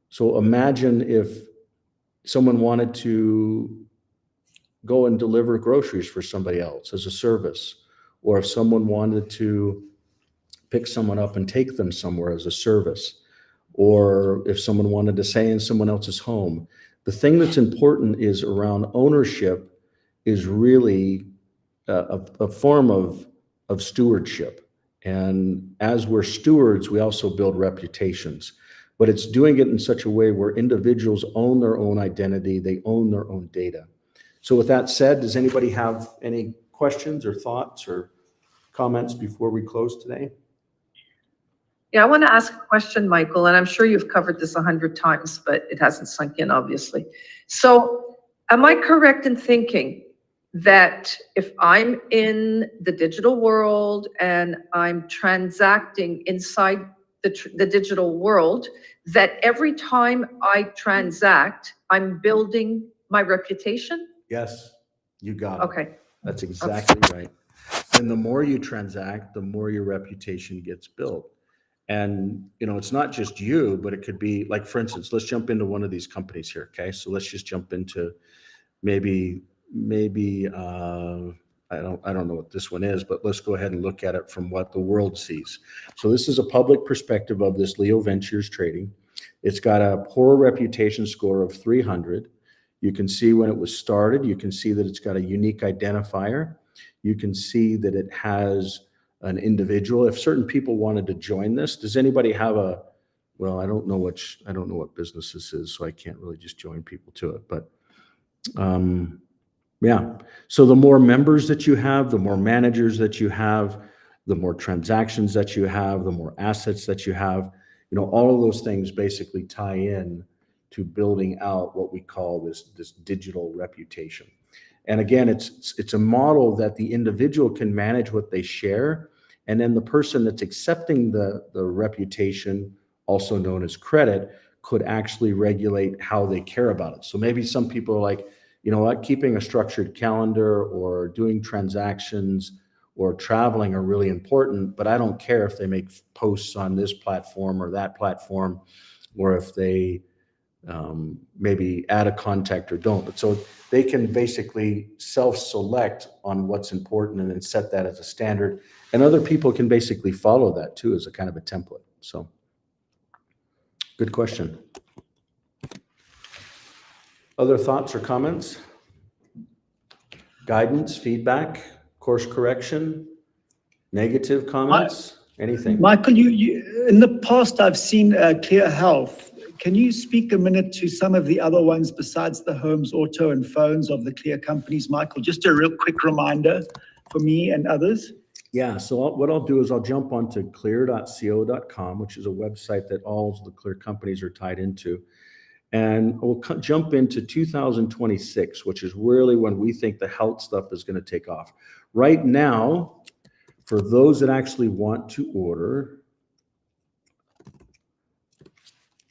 So imagine if someone wanted to go and deliver groceries for somebody else as a service, or if someone wanted to pick someone up and take them somewhere as a service, or if someone wanted to stay in someone else's home. The thing that's important is around ownership is really a form of stewardship. And as we're stewards, we also build reputations. But it's doing it in such a way where individuals own their own identity, they own their own data. So with that said, does anybody have any questions or thoughts or comments before we close today? Yeah, I want to ask a question, Michael, and I'm sure you've covered this 100 times, but it hasn't sunk in, obviously. So am I correct in thinking that if I'm in the digital world and I'm transacting inside the digital world, that every time I transact, I'm building my reputation? Yes, you got it. Okay. That's exactly right. And the more you transact, the more your reputation gets built. And, it's not just you, but it could be like, for instance, let's jump into one of these companies here. Okay. So let's just jump into maybe I don't know what this one is, but let's go ahead and look at it from what the world sees. So this is a public perspective of this Leo Ventures trading. It's got a poor reputation score of 300. You can see when it was started. You can see that it's got a unique identifier. You can see that it has an individual. If certain people wanted to join this, does anybody have well, I don't know what business this is, so I can't really just join people to it, but yeah. So the more members that you have, the more managers that you have, the more transactions that you have, the more assets that you have, all of those things basically tie in to building out what we call this digital reputation. And again, it's a model that the individual can manage what they share. And then the person that's accepting the reputation, also known as credit, could actually regulate how they care about it. So maybe some people are like, you know what, keeping a structured calendar or doing transactions or traveling are really important, but I don't care if they make posts on this platform or that platform, or if they maybe add a contact or don't. But so they can basically self-select on what's important and then set that as a standard. And other people can basically follow that too as a kind of a template. So good question. Other thoughts or comments? Guidance, feedback, course correction, negative comments, anything? Michael, you in the past, I've seen Clear Health. Can you speak a minute to some of the other ones besides the homes, auto, and phones of the Clear companies, Michael? Just a real quick reminder for me and others. Yeah, so what I'll do is I'll jump onto clear.co.com, which is a website that all the Clear companies are tied into. And we'll jump into 2026, which is really when we think the health stuff is going to take off. Right now, for those that actually want to order,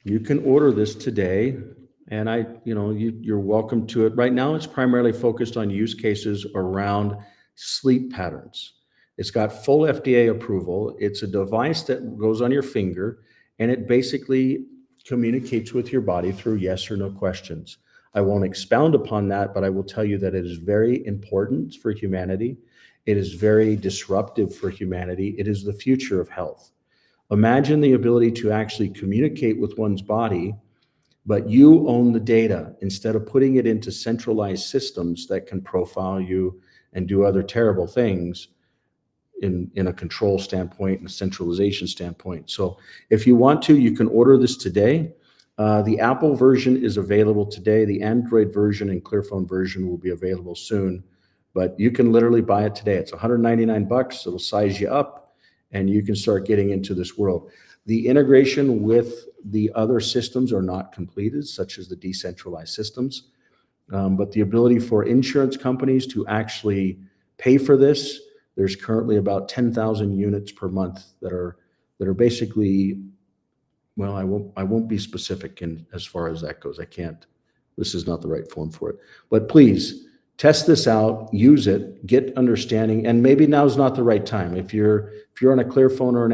you can order this today. And you're welcome to it. Right now, it's primarily focused on use cases around sleep patterns. It's got full FDA approval. It's a device that goes on your finger, and it basically communicates with your body through yes or no questions. I won't expound upon that, but I will tell you that it is very important for humanity. It is very disruptive for humanity. It is the future of health. Imagine the ability to actually communicate with one's body, but you own the data instead of putting it into centralized systems that can profile you and do other terrible things in a control standpoint and a centralization standpoint. So if you want to, you can order this today. The Apple version is available today. The Android version and ClearPhone version will be available soon, but you can literally buy it today. It's $199. It'll size you up and you can start getting into this world. The integration with the other systems are not completed, such as the decentralized systems, but the ability for insurance companies to actually pay for this. There's currently about 10,000 units per month that are basically, well, I won't be specific in as far as that goes. I can't. This is not the right form for it. But please test this out, use it, get understanding, and maybe now's not the right time. If you're on a ClearPhone or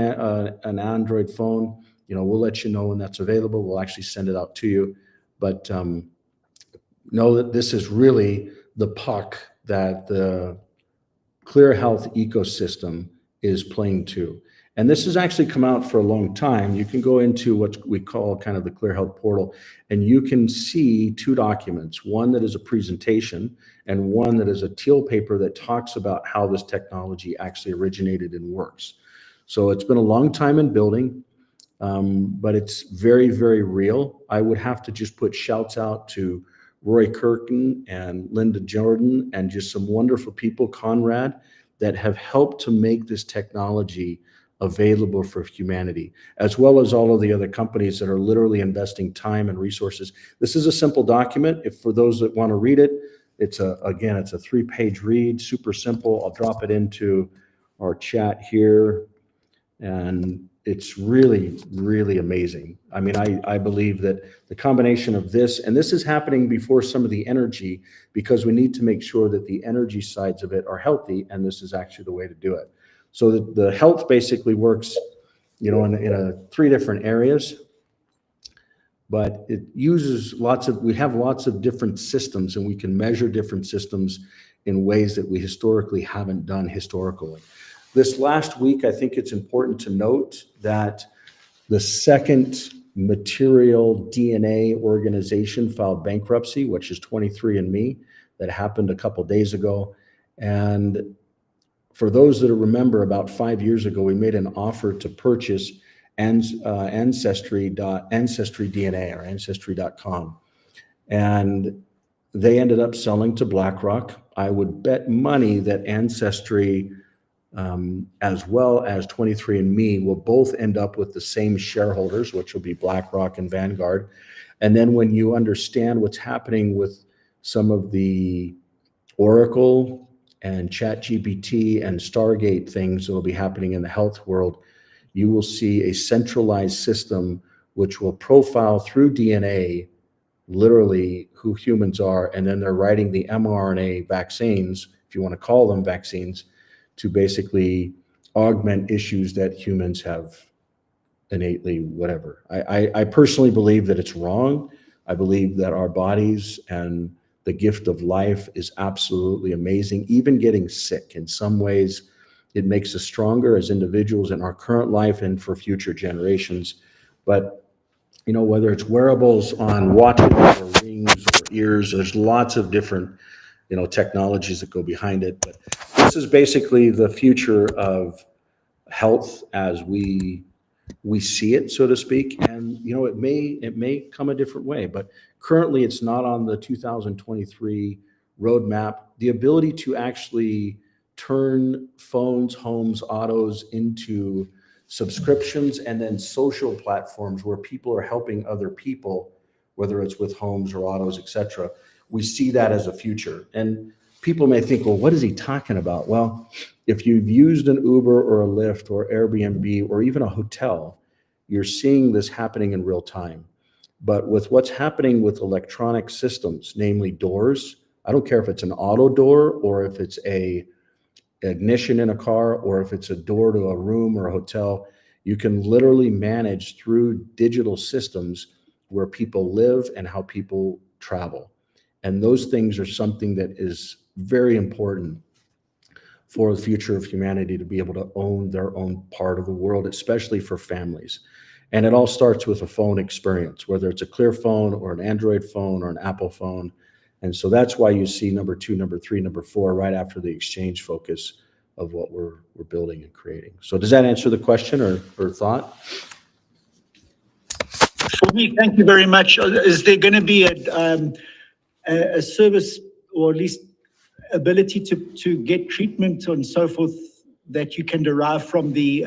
an Android phone, we'll let you know when that's available. We'll actually send it out to you. But know that this is really the puck that the Clear Health ecosystem is playing to. And this has actually come out for a long time. You can go into what we call kind of the Clear Health portal, and you can see two documents, one that is a presentation and one that is a teal paper that talks about how this technology actually originated and works. So it's been a long time in building, but it's very, very real. I would have to just put shouts out to Roy Kirkin and Linda Jordan and just some wonderful people, Conrad, that have helped to make this technology available for humanity, as well as all of the other companies that are literally investing time and resources. This is a simple document. If for those that want to read it, it's a 3-page read, super simple. I'll drop it into our chat here. And it's really, really amazing. I mean, I believe that the combination of this, and this is happening before some of the energy, because we need to make sure that the energy sides of it are healthy, and this is actually the way to do it. So the health basically works, you know, in 3 different areas, but it uses we have lots of different systems, and we can measure different systems in ways that we historically haven't done historically. This last week, I think it's important to note that the second material DNA organization filed bankruptcy, which is 23andMe, that happened a couple days ago. And for those that remember, about 5 years ago, we made an offer to purchase Ancestry DNA or Ancestry.com. And they ended up selling to BlackRock. I would bet money that Ancestry, as well as 23andMe, will both end up with the same shareholders, which will be BlackRock and Vanguard. And then when you understand what's happening with some of the Oracle and ChatGPT and Stargate things that will be happening in the health world, you will see a centralized system which will profile through DNA literally who humans are, and then they're writing the mRNA vaccines, if you want to call them vaccines, to basically augment issues that humans have innately, whatever. I personally believe that it's wrong. I believe that our bodies and the gift of life is absolutely amazing. Even getting sick, in some ways, it makes us stronger as individuals in our current life and for future generations. But, you know, whether it's wearables on watches or rings or ears, there's lots of different, you know, technologies that go behind it. But this is basically the future of health as we see it, so to speak. And, you know, it may come a different way, but currently it's not on the 2023 roadmap. The ability to actually turn phones, homes, autos into subscriptions and then social platforms where people are helping other people, whether it's with homes or autos, etc. We see that as a future. And people may think, well, what is he talking about? Well, if you've used an Uber or a Lyft or Airbnb or even a hotel, you're seeing this happening in real time. But with what's happening with electronic systems, namely doors, I don't care if it's an auto door or if it's a ignition in a car or if it's a door to a room or a hotel, you can literally manage through digital systems where people live and how people travel. And those things are something that is very important for the future of humanity, to be able to own their own part of the world, especially for families. And it all starts with a phone experience, whether it's a Clear phone or an Android phone or an Apple phone. And so that's why you see number 2, number 3, number 4, right after the exchange focus of what we're building and creating. So does that answer the question or thought? For me, thank you very much. Is there going to be a service, or at least ability to get treatment and so forth, that you can derive from the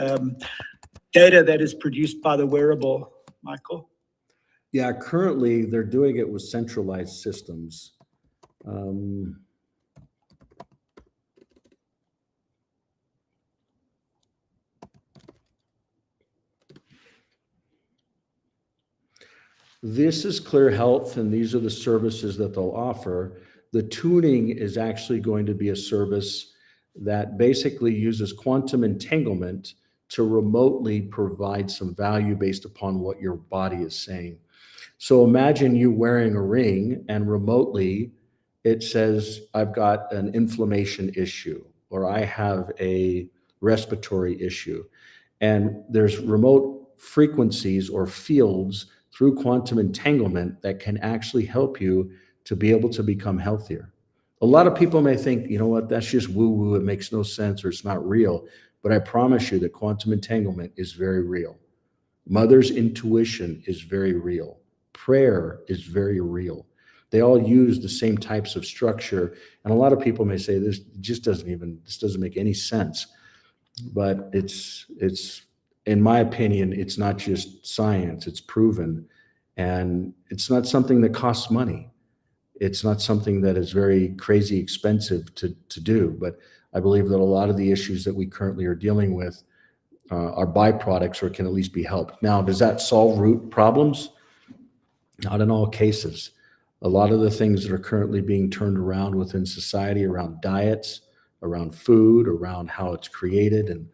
data that is produced by the wearable, Michael? Yeah, currently they're doing it with centralized systems. This is Clear Health, and these are the services that they'll offer. The tuning is actually going to be a service that basically uses quantum entanglement to remotely provide some value based upon what your body is saying. So imagine you wearing a ring and remotely it says, I've got an inflammation issue, or I have a respiratory issue. And there's remote frequencies or fields through quantum entanglement that can actually help you to be able to become healthier. A lot of people may think, you know what, that's just woo-woo, it makes no sense, or it's not real. But I promise you that quantum entanglement is very real. Mother's intuition is very real. Prayer is very real. They all use the same types of structure. And a lot of people may say, this doesn't make any sense. But it's in my opinion, it's not just science, it's proven. And it's not something that costs money. It's not something that is very crazy expensive to do. But I believe that a lot of the issues that we currently are dealing with are byproducts or can at least be helped. Now, does that solve root problems? Not in all cases. A lot of the things that are currently being turned around within society around diets, around food, around how it's created, and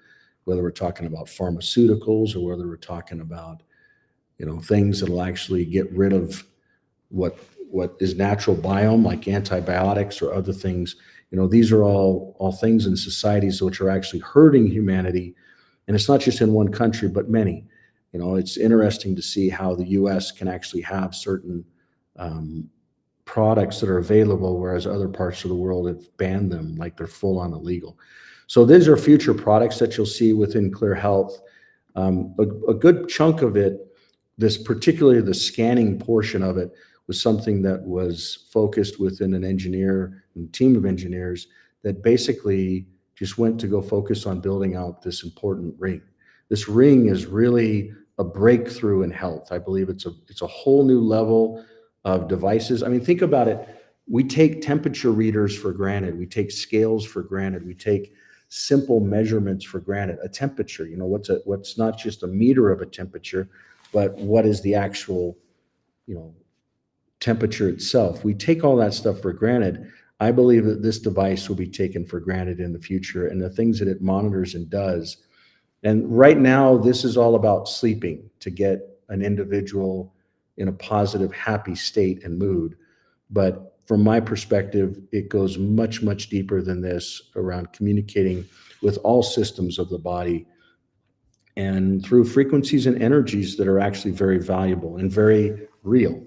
whether we're talking about pharmaceuticals or whether we're talking about, things that'll actually get rid of what is natural biome, like antibiotics or other things. These are all things in societies which are actually hurting humanity. And it's not just in one country, but many. It's interesting to see how the US can actually have certain products that are available, whereas other parts of the world have banned them, like they're full on illegal. So these are future products that you'll see within Clear Health. A good chunk of it, particularly the scanning portion of it, was something that was focused within an engineer and team of engineers that basically just went to go focus on building out this important ring. This ring is really a breakthrough in health. I believe it's a whole new level of devices. I mean, think about it. We take temperature readers for granted. We take scales for granted. We take simple measurements for granted. A temperature, what's not just a meter of a temperature, but what is the actual, temperature itself. We take all that stuff for granted. I believe that this device will be taken for granted in the future, and the things that it monitors and does. And right now, this is all about sleeping to get an individual in a positive, happy state and mood. But from my perspective, it goes much, much deeper than this around communicating with all systems of the body and through frequencies and energies that are actually very valuable and very real.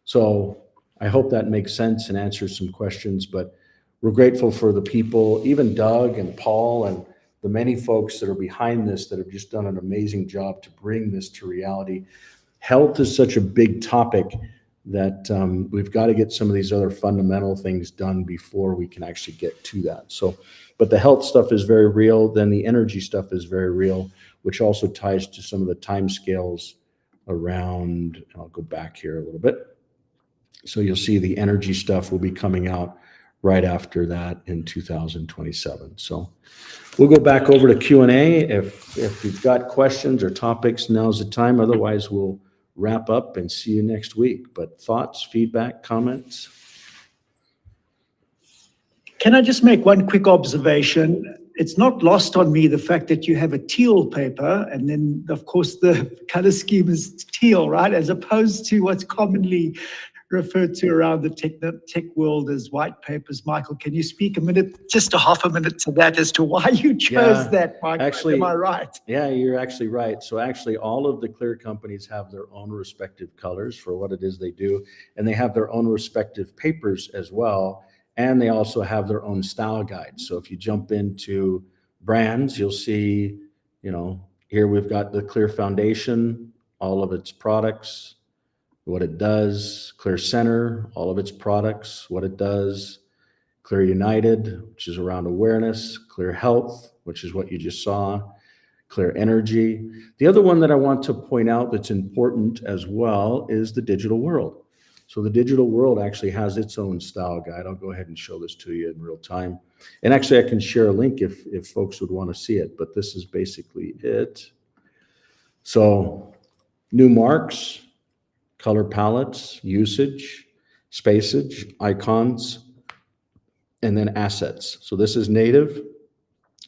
So I hope that makes sense and answers some questions, but we're grateful for the people, even Doug and Paul and the many folks that are behind this that have just done an amazing job to bring this to reality. Health is such a big topic that we've got to get some of these other fundamental things done before we can actually get to that. So, but the health stuff is very real. Then the energy stuff is very real, which also ties to some of the time scales around, I'll go back here a little bit. So you'll see the energy stuff will be coming out right after that in 2027. So we'll go back over to Q&A. If you've got questions or topics, now's the time. Otherwise, we'll wrap up and see you next week. But thoughts, feedback, comments? Can I just make one quick observation? It's not lost on me the fact that you have a teal paper, and then, of course, the color scheme is teal, right? As opposed to what's commonly referred to around the tech world as white papers. Michael, can you speak just a half a minute to that as to why you chose that, Michael? Actually, am I right? Yeah, you're actually right. So actually all of the Clear companies have their own respective colors for what it is they do, and they have their own respective papers as well. And they also have their own style guides. So if you jump into brands, you'll see, here we've got the Clear Foundation, all of its products, what it does, Clear Center, all of its products, what it does, Clear United, which is around awareness, Clear Health, which is what you just saw, Clear Energy. The other one that I want to point out that's important as well is the digital world. So the digital world actually has its own style guide. I'll go ahead and show this to you in real time. And actually I can share a link if folks would want to see it, but this is basically it. So new marks, color palettes, usage, spacage, icons, and then assets. So this is native.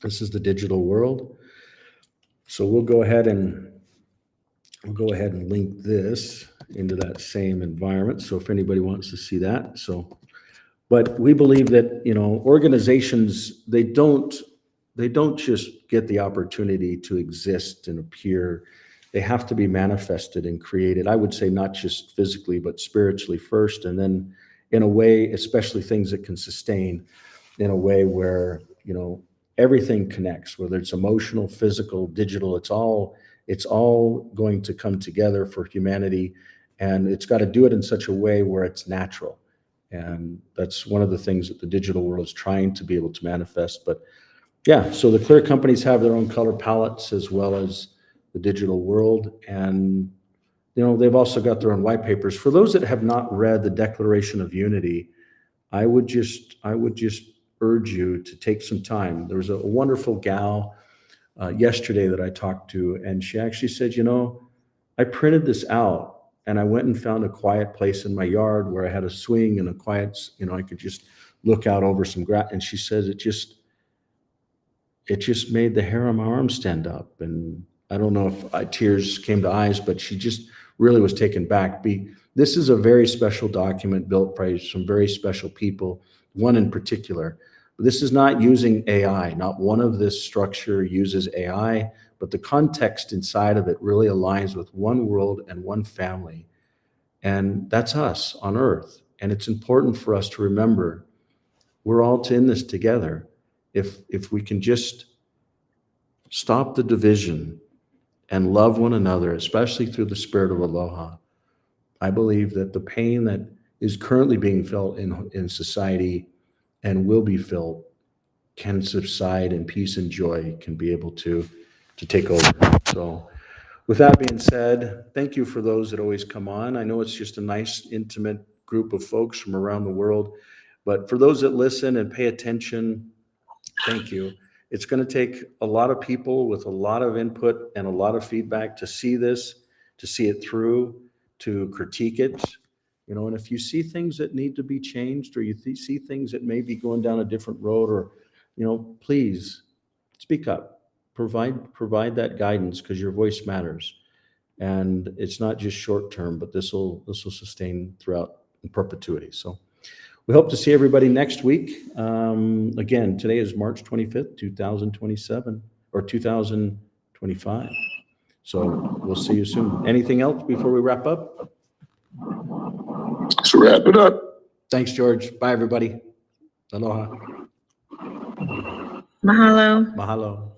This is the digital world. So we'll go ahead and link this into that same environment. So if anybody wants to see that. So, but we believe that, organizations, they don't just get the opportunity to exist and appear. They have to be manifested and created. I would say not just physically, but spiritually first. And then in a way, especially things that can sustain in a way where, everything connects, whether it's emotional, physical, digital, it's all going to come together for humanity. And it's got to do it in such a way where it's natural. And that's one of the things that the digital world is trying to be able to manifest. But yeah, so the Clear companies have their own color palettes as well as the digital world. And, they've also got their own white papers. For those that have not read the Declaration of Unity, I would just urge you to take some time. There was a wonderful gal yesterday that I talked to, and she actually said, you know, I printed this out and I went and found a quiet place in my yard where I had a swing and a quiet, you know, I could just look out over some grass. And she says it just made the hair on my arm stand up. And I don't know if tears came to eyes, but she just really was taken back. This is a very special document built by some very special people, one in particular. This is not using AI. Not one of this structure uses AI, but the context inside of it really aligns with one world and one family. And that's us on Earth. And it's important for us to remember we're all in this together. If we can just stop the division and love one another, especially through the spirit of aloha, I believe that the pain that is currently being felt in society and will be felt can subside, and peace and joy can be able to take over. So with that being said, thank you for those that always come on. I know it's just a nice, intimate group of folks from around the world, but for those that listen and pay attention, thank you. It's going to take a lot of people with a lot of input and a lot of feedback to see this, to see it through, to critique it. You know, and if you see things that need to be changed, or you see things that may be going down a different road, or, you know, please speak up, provide that guidance, because your voice matters. And it's not just short term, but this will sustain throughout in perpetuity. So we hope to see everybody next week. Again, today is March 25th, 2027 or 2025. So we'll see you soon. Anything else before we wrap up? So wrap it up. Thanks, George. Bye, everybody. Aloha. Mahalo. Mahalo.